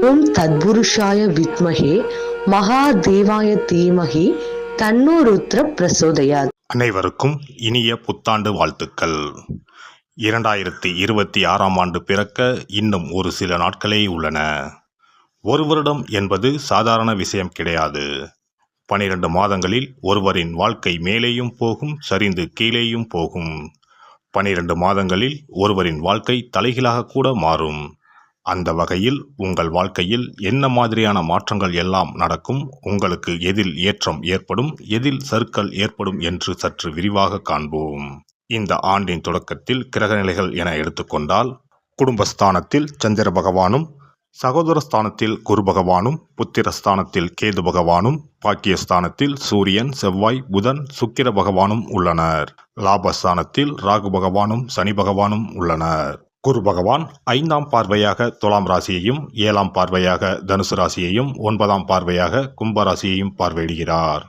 ஓம் தத்புருஷாய வித்மஹே மகாதேவாய தீமஹி தன்னோ ருத்ர பிரசோதயாத். அனைவருக்கும் இனிய புத்தாண்டு வாழ்த்துக்கள். 2026ஆம் ஆண்டு பிறக்க இன்னும் ஒரு சில நாட்களே உள்ளன. ஒரு வருடம் என்பது சாதாரண விஷயம் கிடையாது. 12 மாதங்களில் ஒருவரின் வாழ்க்கை மேலேயும் போகும், சரிந்து கீழேயும் போகும். 12 மாதங்களில் ஒருவரின் வாழ்க்கை தலைகீழாக கூட மாறும். அந்த வகையில் உங்கள் வாழ்க்கையில் என்ன மாதிரியான மாற்றங்கள் எல்லாம் நடக்கும், உங்களுக்கு எதில் ஏற்றம் ஏற்படும், எதில் சறுக்கல் ஏற்படும் என்று சற்று விரிவாக காண்போம். இந்த ஆண்டின் தொடக்கத்தில் கிரகநிலைகள் என எடுத்துக்கொண்டால், குடும்பஸ்தானத்தில் சந்திர பகவானும், சகோதரஸ்தானத்தில் குரு பகவானும், புத்திரஸ்தானத்தில் கேது பகவானும், பாக்கியஸ்தானத்தில் சூரியன், செவ்வாய், புதன், சுக்கிர பகவானும் உள்ளனர். லாபஸ்தானத்தில் ராகு பகவானும் சனி பகவானும் உள்ளனர். குரு பகவான் 5ஆம் பார்வையாக துலாம் ராசியையும், 7ஆம் பார்வையாக தனுசு ராசியையும், 9ஆம் பார்வையாக கும்ப ராசியையும் பார்வையிடுகிறார்.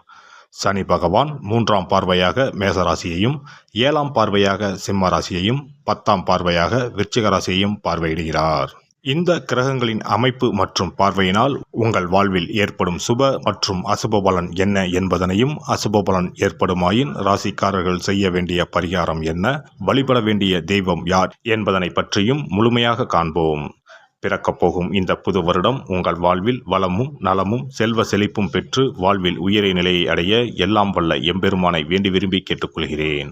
சனி பகவான் 3ஆம் பார்வையாக மேச ராசியையும், 7ஆம் பார்வையாக சிம்ம ராசியையும், 10ஆம் பார்வையாக விருச்சிக ராசியையும் பார்வையிடுகிறார். இந்த கிரகங்களின் அமைப்பு மற்றும் பார்வையினால் உங்கள் வாழ்வில் ஏற்படும் சுப மற்றும் அசுப பலன் என்ன என்பதனையும், அசுப பலன் ஏற்படுமாயின் ராசிக்காரர்கள் செய்ய வேண்டிய பரிகாரம் என்ன, வழிபட வேண்டிய தெய்வம் யார் என்பதனை பற்றியும் முழுமையாக காண்போம். பிறக்கப் போகும் இந்த புது வருடம் உங்கள் வாழ்வில் வளமும் நலமும் செல்வ செழிப்பும் பெற்று வாழ்வில் உயரிய நிலையை அடைய எல்லாம் வல்ல எம்பெருமானை வேண்டி விரும்பி கேட்டுக்கொள்கிறேன்.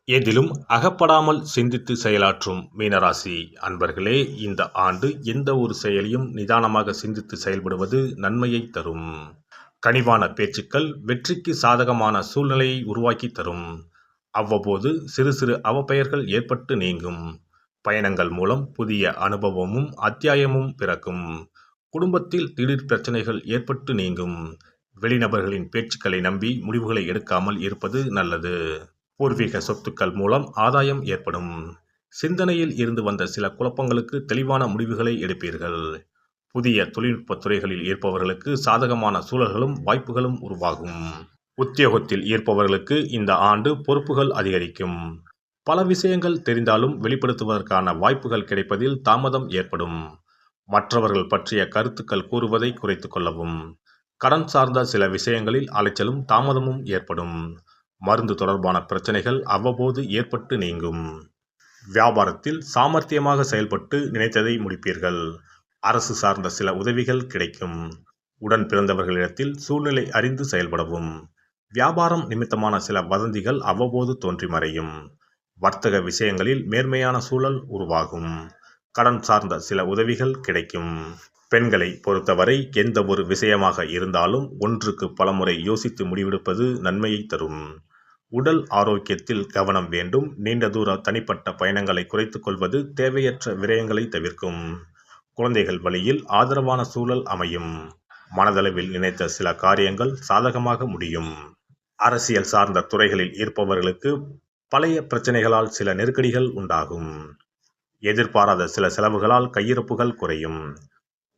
எதிலும் அகப்படாமல் சிந்தித்து செயலாற்றும் மீனராசி அன்பர்களே, இந்த ஆண்டு எந்த ஒரு செயலையும் நிதானமாக சிந்தித்து செயல்படுவது நன்மையை தரும். கனிவான பேச்சுக்கள் வெற்றிக்கு சாதகமான சூழ்நிலையை உருவாக்கி தரும். அவ்வப்போது சிறு சிறு அவப்பெயர்கள் ஏற்பட்டு நீங்கும். பயணங்கள் மூலம் புதிய அனுபவமும் அத்தியாயமும் பிறக்கும். குடும்பத்தில் திடீர் பிரச்சனைகள் ஏற்பட்டு நீங்கும். வெளிநபர்களின் பேச்சுக்களை நம்பி முடிவுகளை எடுக்காமல் இருப்பது நல்லது. பூர்வீக சொத்துக்கள் மூலம் ஆதாயம் ஏற்படும். சிந்தனையில் இருந்து வந்த சில குழப்பங்களுக்கு தெளிவான முடிவுகளை எடுப்பீர்கள். புதிய தொழில்நுட்ப துறைகளில் இருப்பவர்களுக்கு சாதகமான சூழல்களும் வாய்ப்புகளும் உருவாகும். உத்தியோகத்தில் இருப்பவர்களுக்கு இந்த ஆண்டு பொறுப்புகள் அதிகரிக்கும். பல விஷயங்கள் தெரிந்தாலும் வெளிப்படுத்துவதற்கான வாய்ப்புகள் கிடைப்பதில் தாமதம் ஏற்படும். மற்றவர்கள் பற்றிய கருத்துக்கள் கூறுவதை குறைத்து கொள்ளவும். கடன் சார்ந்த சில விஷயங்களில் அலைச்சலும் தாமதமும் ஏற்படும். மருந்து தொடர்பான பிரச்சனைகள் அவ்வப்போது ஏற்பட்டு நீங்கும். வியாபாரத்தில் சாமர்த்தியமாக செயல்பட்டு நினைத்ததை முடிப்பீர்கள். அரசு சார்ந்த சில உதவிகள் கிடைக்கும். உடன் பிறந்தவர்களிடத்தில் சூழ்நிலை அறிந்து செயல்படவும். வியாபாரம் நிமித்தமான சில வதந்திகள் அவ்வப்போது தோன்றி மறையும். வர்த்தக விஷயங்களில் மேன்மையான சூழல் உருவாகும். கடன் சார்ந்த சில உதவிகள் கிடைக்கும். பெண்களை பொறுத்தவரை எந்த ஒரு விஷயமாக இருந்தாலும் ஒன்றுக்கு பலமுறை யோசித்து முடிவெடுப்பது நன்மையை தரும். உடல் ஆரோக்கியத்தில் கவனம் வேண்டும். நீண்ட தூர தனிப்பட்ட பயணங்களை குறைத்துக் கொள்வது தேவையற்ற விரயங்களை தவிர்க்கும். குழந்தைகள் வழியில் ஆதரவான சூழல் அமையும். மனதளவில் நினைத்த சில காரியங்கள் சாதகமாக முடியும். அரசியல் சார்ந்த துறைகளில் இருப்பவர்களுக்கு பழைய பிரச்சனைகளால் சில நெருக்கடிகள் உண்டாகும். எதிர்பாராத சில செலவுகளால் கையிருப்புகள் குறையும்.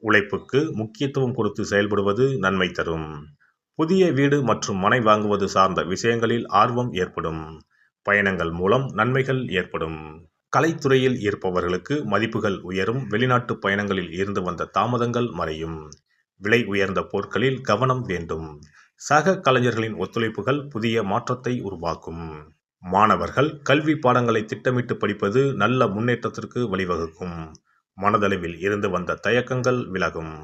உழைப்புக்கு முக்கியத்துவம் கொடுத்து செயல்படுவது நன்மை தரும். புதிய வீடு மற்றும் மனை வாங்குவது சார்ந்த விஷயங்களில் ஆர்வம் ஏற்படும். பயணங்கள் மூலம் நன்மைகள் ஏற்படும். கலைத்துறையில் இருப்பவர்களுக்கு மதிப்புகள் உயரும். வெளிநாட்டு பயணங்களில் இருந்து வந்த தாமதங்கள் மறையும். விலை உயர்ந்த பொருட்களில் கவனம் வேண்டும். சக கலைஞர்களின் ஒத்துழைப்புகள் புதிய மாற்றத்தை உருவாக்கும். மாணவர்கள் கல்வி பாடங்களை திட்டமிட்டு படிப்பது நல்ல முன்னேற்றத்திற்கு வழிவகுக்கும். மனதளவில் இருந்து வந்த தயக்கங்கள் விலகும்.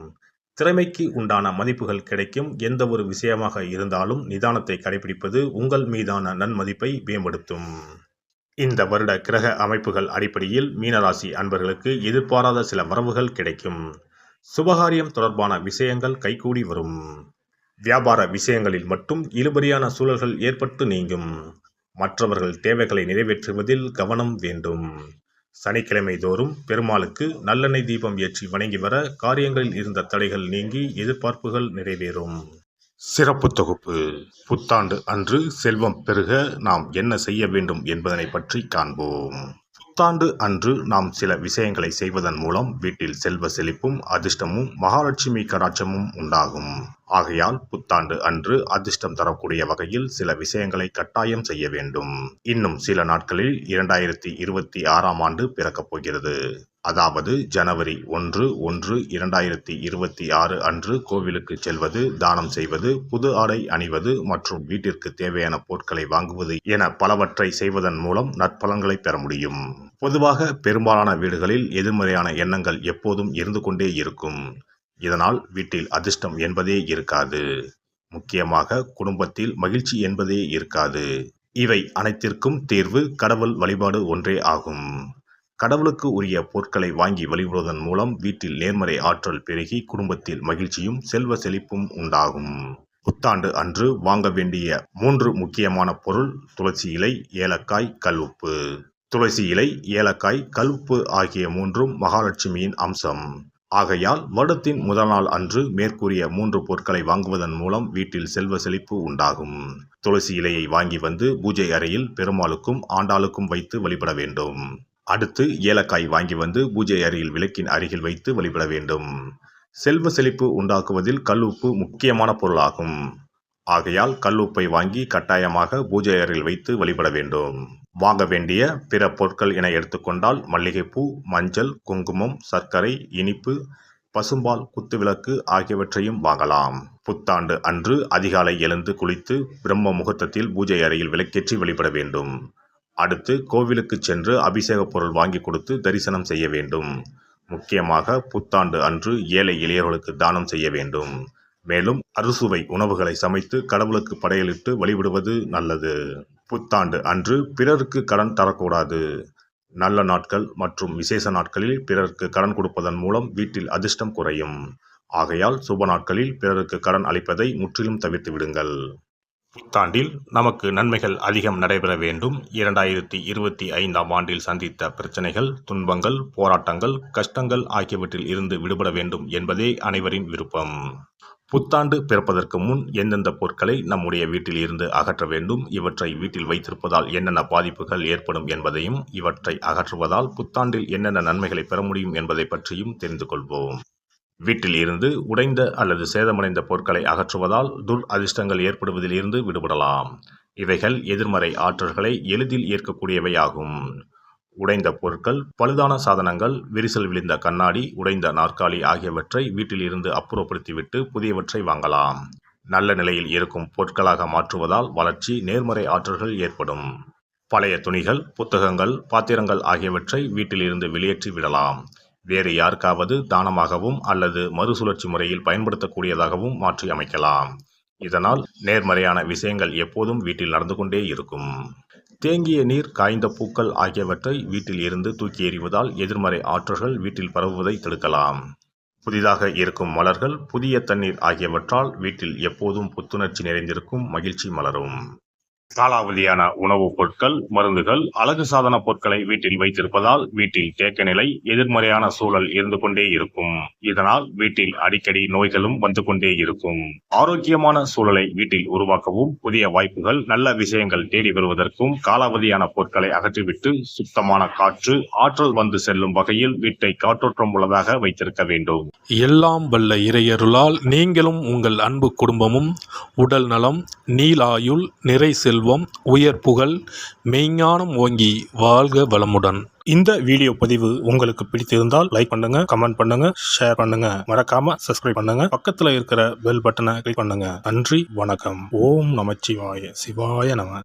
திறமைக்கு உண்டான மதிப்புகள் கிடைக்கும். எந்த ஒரு விஷயமாக இருந்தாலும் நிதானத்தை கடைபிடிப்பது உங்கள் மீதான நன்மதிப்பை மேம்படுத்தும். இந்த வருட கிரக அமைப்புகள் அடிப்படையில் மீனராசி அன்பர்களுக்கு எதிர்பாராத சில வரவுகள் கிடைக்கும். சுபகாரியம் தொடர்பான விஷயங்கள் கைகூடி வரும். வியாபார விஷயங்களில் மட்டும் இழுபறியான சூழல்கள் ஏற்பட்டு நீங்கும். மற்றவர்கள் தேவைகளை நிறைவேற்றுவதில் கவனம் வேண்டும். சனிக்கிழமை தோறும் பெருமாளுக்கு நல்லெண்ணெய் தீபம் ஏற்றி வணங்கி வர காரியங்களில் இருந்த தடைகள் நீங்கி எதிர்பார்ப்புகள் நிறைவேறும். சிறப்பு தொகுப்பு. புத்தாண்டு அன்று செல்வம் பெருக நாம் என்ன செய்ய வேண்டும் என்பதனை பற்றி காண்போம். புத்தாண்டு அன்று நாம் சில விஷயங்களை செய்வதன் மூலம் வீட்டில் செல்வ செழிப்பும் அதிர்ஷ்டமும் மகாலட்சுமி கடாட்சமும் உண்டாகும். ஆகையால் புத்தாண்டு அன்று அதிர்ஷ்டம் தரக்கூடிய வகையில் சில விஷயங்களை கட்டாயம் செய்ய வேண்டும். இன்னும் சில நாட்களில் 2026ஆம் ஆண்டு பிறக்கப் போகிறது. அதாவது ஜனவரி 1/1/2026 அன்று கோவிலுக்கு செல்வது, தானம் செய்வது, புது ஆடை அணிவது மற்றும் வீட்டிற்கு தேவையான பொருட்களை வாங்குவது என பலவற்றை செய்வதன் மூலம் நற்பலன்களை பெற முடியும். பொதுவாக பெரும்பாலான வீடுகளில் எதிர்மறையான எண்ணங்கள் எப்போதும் இருந்து கொண்டே இருக்கும். இதனால் வீட்டில் அதிர்ஷ்டம் என்பதே இருக்காது. முக்கியமாக குடும்பத்தில் மகிழ்ச்சி என்பதே இருக்காது. இவை அனைத்திற்கும் தீர்வு கடவுள் வழிபாடு ஒன்றே ஆகும். கடவுளுக்கு உரிய பொருட்களை வாங்கி வழிபடுவதன் மூலம் வீட்டில் நேர்மறை ஆற்றல் பெருகி குடும்பத்தில் மகிழ்ச்சியும் செல்வ செழிப்பும் உண்டாகும். புத்தாண்டு அன்று வாங்க வேண்டிய 3 முக்கியமான பொருள்: துளசி இலை, ஏலக்காய், கல்உப்பு. துளசி இலை, ஏலக்காய், கல்உப்பு ஆகிய 3ம் மகாலட்சுமியின் அம்சம். ஆகையால் வருடத்தின் முதல் நாள் அன்று மேற்கூறிய 3 பொருட்களை வாங்குவதன் மூலம் வீட்டில் செல்வ செழிப்பு உண்டாகும். துளசி இலையை வாங்கி வந்து பூஜை அறையில் பெருமாளுக்கும் ஆண்டாளுக்கும் வைத்து வழிபட வேண்டும். அடுத்து ஏலக்காய் வாங்கி வந்து பூஜை அறையில் விளக்கின் அருகில் வைத்து வழிபட வேண்டும். செல்வ செழிப்பு உண்டாக்குவதில் கல்உப்பு முக்கியமான பொருளாகும். ஆகையால் கல்உப்பை வாங்கி கட்டாயமாக பூஜை அறையில் வைத்து வழிபட வேண்டும். வாங்க வேண்டிய பிற பொருட்கள் என எடுத்துக்கொண்டால் மல்லிகைப்பூ, மஞ்சள், குங்குமம், சர்க்கரை, இனிப்பு, பசும்பால், குத்துவிளக்கு ஆகியவற்றையும் வாங்கலாம். புத்தாண்டு அன்று அதிகாலை எழுந்து குளித்து பிரம்ம முகூர்த்தத்தில் பூஜை அறையில் விளக்கேற்றி வழிபட வேண்டும். அடுத்து கோவிலுக்கு சென்று அபிஷேக பொருள் வாங்கி கொடுத்து தரிசனம் செய்ய வேண்டும். முக்கியமாக புத்தாண்டு அன்று ஏழை எளியவர்களுக்கு தானம் செய்ய வேண்டும். மேலும் அறுசுவை உணவுகளை சமைத்து கடவுளுக்கு படையலிட்டு வழிபடுவது நல்லது. புத்தாண்டு அன்று பிறருக்கு கடன் தரக்கூடாது. நல்ல நாட்கள் மற்றும் விசேஷ நாட்களில் பிறருக்கு கடன் கொடுப்பதன் மூலம் வீட்டில் அதிர்ஷ்டம் குறையும். ஆகையால் சுப நாட்களில் பிறருக்கு கடன் அளிப்பதை முற்றிலும் தவிர்த்து விடுங்கள். புத்தாண்டில் நமக்கு நன்மைகள் அதிகம் நடைபெற வேண்டும். 2025ஆம் ஆண்டில் சந்தித்த பிரச்சனைகள், துன்பங்கள், போராட்டங்கள், கஷ்டங்கள் ஆகியவற்றில் இருந்து விடுபட வேண்டும் என்பதே அனைவரின் விருப்பம். புத்தாண்டு பிறப்பதற்கு முன் எந்தெந்த பொருட்களை நம்முடைய வீட்டில் இருந்து அகற்ற வேண்டும், இவற்றை வீட்டில் வைத்திருப்பதால் என்னென்ன பாதிப்புகள் ஏற்படும் என்பதையும், இவற்றை அகற்றுவதால் புத்தாண்டில் என்னென்ன நன்மைகளை பெற முடியும் என்பதை பற்றியும் தெரிந்து கொள்வோம். வீட்டில் இருந்து உடைந்த அல்லது சேதமடைந்த பொருட்களை அகற்றுவதால் அதிர்ஷ்டங்கள் ஏற்படுவதில் இருந்து விடுபடலாம். இவைகள் எதிர்மறை ஆற்றல்களை எளிதில் ஈர்க்கக்கூடியவையாகும். உடைந்த பொருட்கள், பழுதான சாதனங்கள், விரிசல் விழுந்த கண்ணாடி, உடைந்த நாற்காலி ஆகியவற்றை வீட்டில் இருந்து அப்புறப்படுத்திவிட்டு புதியவற்றை வாங்கலாம். நல்ல நிலையில் இருக்கும் பொருட்களாக மாற்றுவதால் வளர்ச்சி, நேர்மறை ஆற்றல்கள் ஏற்படும். பழைய துணிகள், புத்தகங்கள், பாத்திரங்கள் ஆகியவற்றை வீட்டில் இருந்து வெளியேற்றி விடலாம். வேறு யாருக்காவது தானமாகவும் அல்லது மறுசுழற்சி முறையில் பயன்படுத்தக்கூடியதாகவும் மாற்றி அமைக்கலாம். இதனால் நேர்மறையான விஷயங்கள் எப்போதும் வீட்டில் நடந்து கொண்டே இருக்கும். தேங்கிய நீர், காய்ந்த பூக்கள் ஆகியவற்றை வீட்டில் இருந்து தூக்கி எறிவதால் எதிர்மறை ஆற்றல்கள் வீட்டில் பரவுவதை தடுக்கலாம். புதிதாக இருக்கும் மலர்கள், புதிய தண்ணீர் ஆகியவற்றால் வீட்டில் எப்போதும் புத்துணர்ச்சி நிறைந்திருக்கும், மகிழ்ச்சி மலரும். காலாவதியான உணவுப் பொருட்கள், மருந்துகள், அழகு சாதன பொருட்களை வீட்டில் வைத்திருப்பதால் வீட்டில் தேக்க நிலை, எதிர்மறையான சூழல் இருந்து கொண்டே இருக்கும். இதனால் வீட்டில் அடிக்கடி நோய்களும் வந்து கொண்டே இருக்கும். ஆரோக்கியமான சூழலை வீட்டில் உருவாக்கவும், புதிய வாய்ப்புகள், நல்ல விஷயங்கள் தேடி வருவதற்கும் காலாவதியான பொருட்களை அகற்றிவிட்டு சுத்தமான காற்று, ஆற்றல் வந்து செல்லும் வகையில் வீட்டை காற்றோட்டம் உள்ளதாக வைத்திருக்க வேண்டும். எல்லாம் வல்ல இறையருளால் நீங்களும் உங்கள் அன்பு குடும்பமும் உடல் நலம், நீலாயுள், நிறை செல்வம், உயர் புகழ், மெய்ஞானம் ஓங்கி வாழ்க வளமுடன். இந்த வீடியோ பதிவு உங்களுக்கு பிடித்திருந்தால் லைக் பண்ணுங்க, கமெண்ட் பண்ணுங்க, ஷேர் பண்ணுங்க, மறக்காம சப்ஸ்கிரைப் பண்ணுங்க, பக்கத்துல இருக்கிற பெல் பட்டனை கிளிக் பண்ணுங்க. நன்றி, வணக்கம். ஓம் நமச்சிவாய. சிவாய நம.